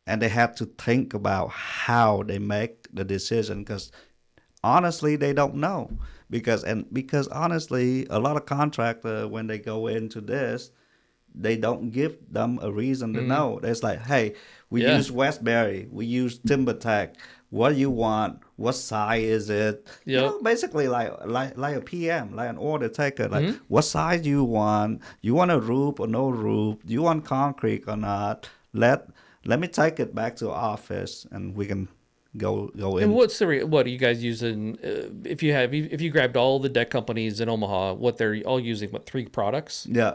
and they have to think about how they make the decision because honestly they don't know because honestly a lot of contractor when they go into this they don't give them a reason to know. It's like, hey, we Yeah. use Westbury, we use TimberTech. What do you want? What size is it? Yep. Basically like a PM, like an order taker. Like, what size do you want? You want a roof or no roof? Do you want concrete or not? Let me take it back to office and we can go And in. what are you guys using? If you grabbed all the deck companies in Omaha, what they're all using, what, 3 products? Yeah,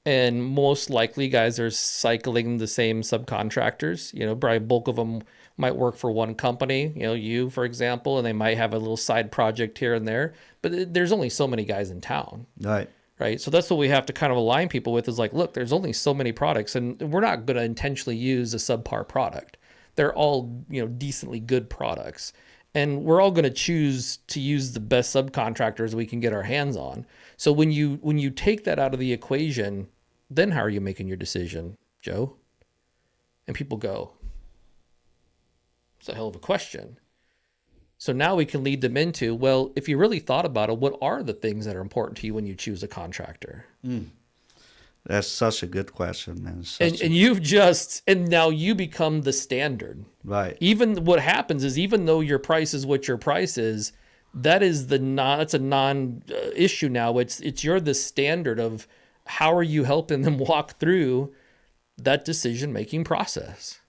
And most likely guys are cycling the same subcontractors. Probably bulk of them might work for one company, you, for example, and they might have a little side project here and there, but there's only so many guys in town. right. Right. So that's what we have to kind of align people with is like, look, there's only so many products and we're not going to intentionally use a subpar product. They're all, decently good products. And we're all going to choose to use the best subcontractors we can get our hands on. So when you take that out of the equation, then how are you making your decision, Joe? And people go, it's a hell of a question. So now we can lead them into, well, if you really thought about it, what are the things that are important to you when you choose a contractor? That's such a good question, man. And now you become the standard. Right. Even what happens is, even though your price is what your price is, that's a non issue now. You're the standard of how are you helping them walk through that decision making process,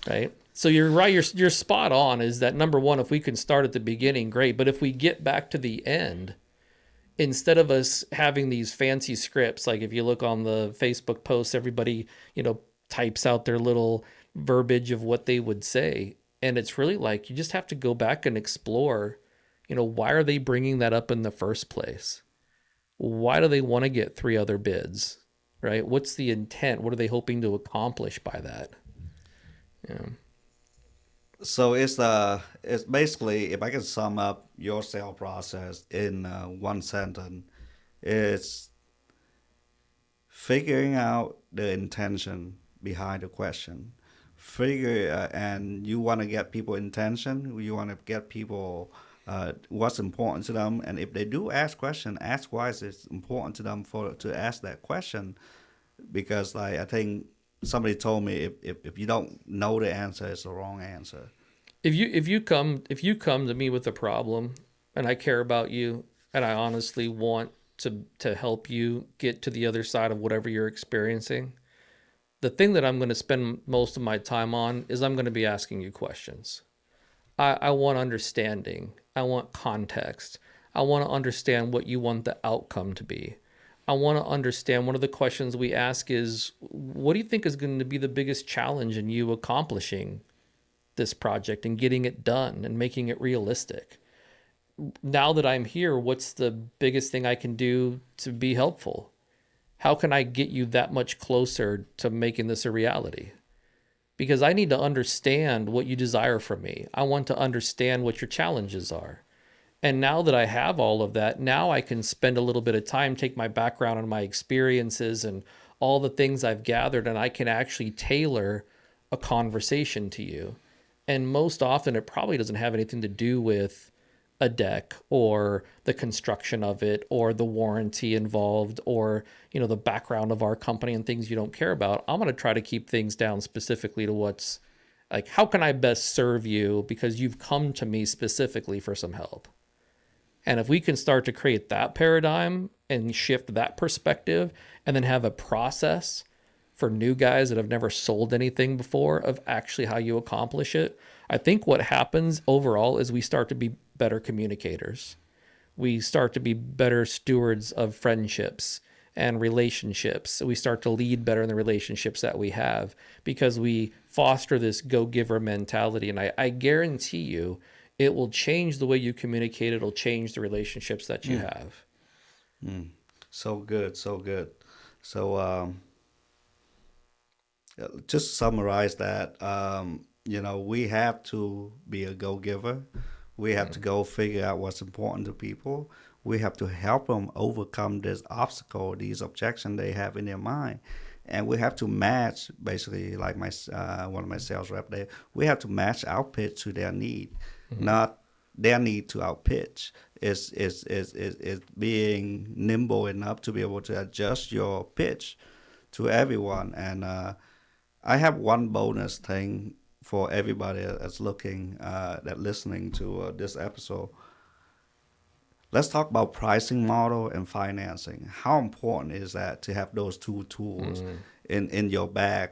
right? So you're right. You're spot on. Is that number one? If we can start at the beginning, great. But if we get back to the end, instead of us having these fancy scripts, like if you look on the Facebook posts, everybody, types out their little verbiage of what they would say. And it's really like, you just have to go back and explore, why are they bringing that up in the first place? Why do they want to get 3 other bids, right? What's the intent? What are they hoping to accomplish by that? Yeah. So it's basically, if I can sum up your sale process in one sentence, it's figuring out the intention behind the question. And you want to get people intention. You want to get people what's important to them, and if they do ask question, ask why it's important to them to ask that question, because like I think somebody told me if you don't know the answer, it's the wrong answer. If you come to me with a problem and I care about you and I honestly want to help you get to the other side of whatever you're experiencing. The thing that I'm going to spend most of my time on is I'm going to be asking you questions. I want understanding. I want context. I want to understand what you want the outcome to be. I want to understand, one of the questions we ask is, what do you think is going to be the biggest challenge in you accomplishing this project and getting it done and making it realistic? Now that I'm here, what's the biggest thing I can do to be helpful? How can I get you that much closer to making this a reality? Because I need to understand what you desire from me. I want to understand what your challenges are. And now that I have all of that, now I can spend a little bit of time, take my background and my experiences and all the things I've gathered, and I can actually tailor a conversation to you. And most often, it probably doesn't have anything to do with a deck or the construction of it or the warranty involved or the background of our company and things you don't care about. I'm going to try to keep things down specifically to what's like, how can I best serve you because you've come to me specifically for some help. And if we can start to create that paradigm and shift that perspective and then have a process for new guys that have never sold anything before of actually how you accomplish it, I think what happens overall is we start to be better communicators. We start to be better stewards of friendships and relationships. We start to lead better in the relationships that we have because we foster this go-giver mentality. And I guarantee you, it will change the way you communicate. It'll change the relationships that you have. So good, so good. So just to summarize that, we have to be a go-giver. We have to go figure out what's important to people. We have to help them overcome this obstacle, these objections they have in their mind. And we have to match, basically, like my one of my sales rep there, we have to match our pitch to their need, not their need to our pitch. Is being nimble enough to be able to adjust your pitch to everyone. And I have one bonus thing for everybody that's looking, that listening to this episode. Let's talk about pricing model and financing. How important is that to have those two tools in your bag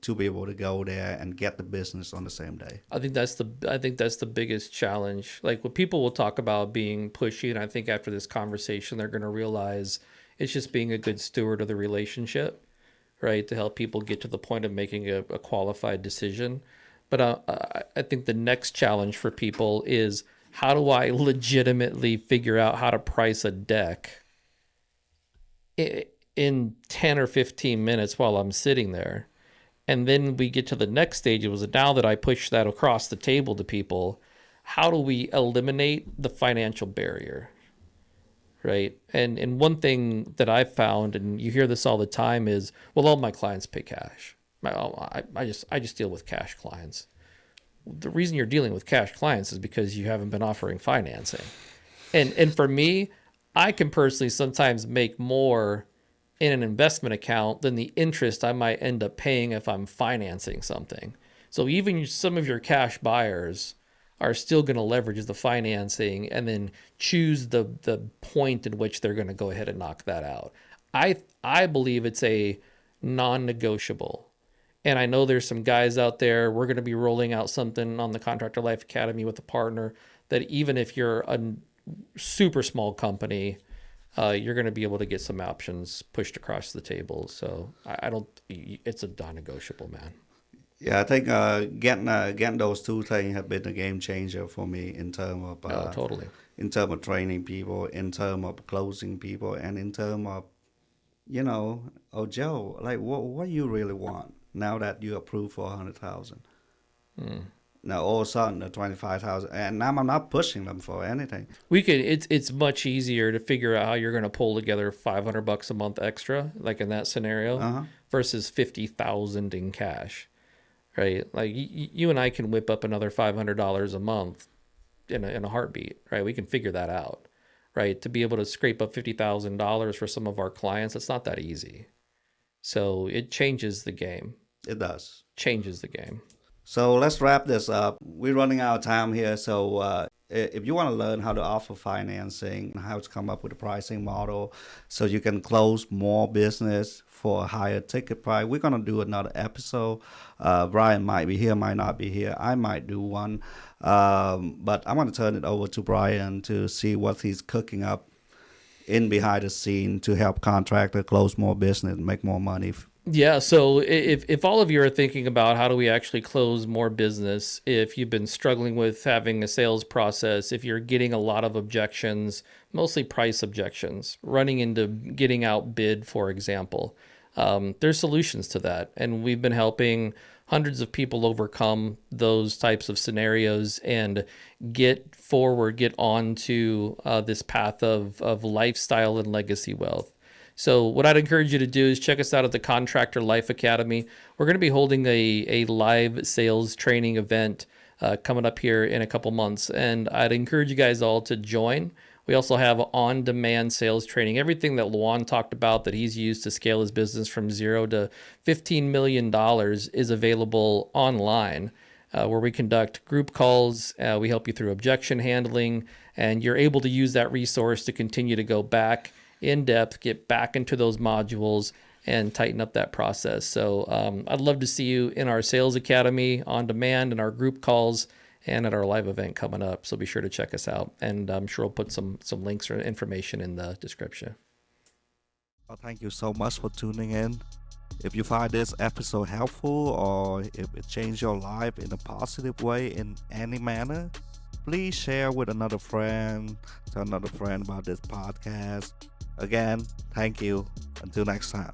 to be able to go there and get the business on the same day? I think that's the biggest challenge. Like, what people will talk about being pushy, and I think after this conversation they're going to realize it's just being a good steward of the relationship, right? To help people get to the point of making a qualified decision. But I think the next challenge for people is, how do I legitimately figure out how to price a deck in 10 or 15 minutes while I'm sitting there? And then we get to the next stage. It was, now that I push that across the table to people, how do we eliminate the financial barrier? Right. And one thing that I've found, and you hear this all the time, is, well, all my clients pay cash. I just deal with cash clients. The reason you're dealing with cash clients is because you haven't been offering financing. And for me, I can personally sometimes make more in an investment account than the interest I might end up paying if I'm financing something. So even some of your cash buyers are still going to leverage the financing and then choose the point in which they're going to go ahead and knock that out. I believe it's a non-negotiable. And I know there's some guys out there, we're going to be rolling out something on the Contractor Life Academy with a partner, that even if you're a super small company, you're going to be able to get some options pushed across the table. So I don't, it's a non-negotiable, man. Yeah, I think getting those two things have been a game changer for me in terms of Oh, totally. training people, in terms of closing people, and in terms of oh Joe, like what do you really want now that you approved for 100,000? Now all of a sudden the 25,000, and now I'm not pushing them for anything. It's much easier to figure out how you're going to pull together $500 a month extra, like in that scenario, Uh huh. versus 50,000 in cash, right? Like you and I can whip up another $500 a month in a heartbeat, right? We can figure that out, right? To be able to scrape up $50,000 for some of our clients, it's not that easy. So it changes the game. It does. Changes the game. So let's wrap this up. We're running out of time here. So if you want to learn how to offer financing, how to come up with a pricing model so you can close more business for a higher ticket price, we're going to do another episode. Brian might be here, might not be here. I might do one. But I'm going to turn it over to Brian to see what he's cooking up in behind the scene to help contractor close more business and make more money. Yeah, so if all of you are thinking about how do we actually close more business, if you've been struggling with having a sales process, if you're getting a lot of objections, mostly price objections, running into getting outbid, for example, there's solutions to that. And we've been helping hundreds of people overcome those types of scenarios and get forward, get onto this path of lifestyle and legacy wealth. So what I'd encourage you to do is check us out at the Contractor Life Academy. We're going to be holding a live sales training event coming up here in a couple months, and I'd encourage you guys all to join. We also have on-demand sales training, everything that Luan talked about that he's used to scale his business from $0 to $15 million is available online, where we conduct group calls. We help you through objection handling, and you're able to use that resource to continue to go back in depth, get back into those modules and tighten up that process. So I'd love to see you in our sales academy on demand, in our group calls, and at our live event coming up. So be sure to check us out. And I'm sure we'll put some links or information in the description. Well, thank you so much for tuning in. If you find this episode helpful or if it changed your life in a positive way in any manner, please share with another friend, tell another friend about this podcast. Again, thank you. Until next time.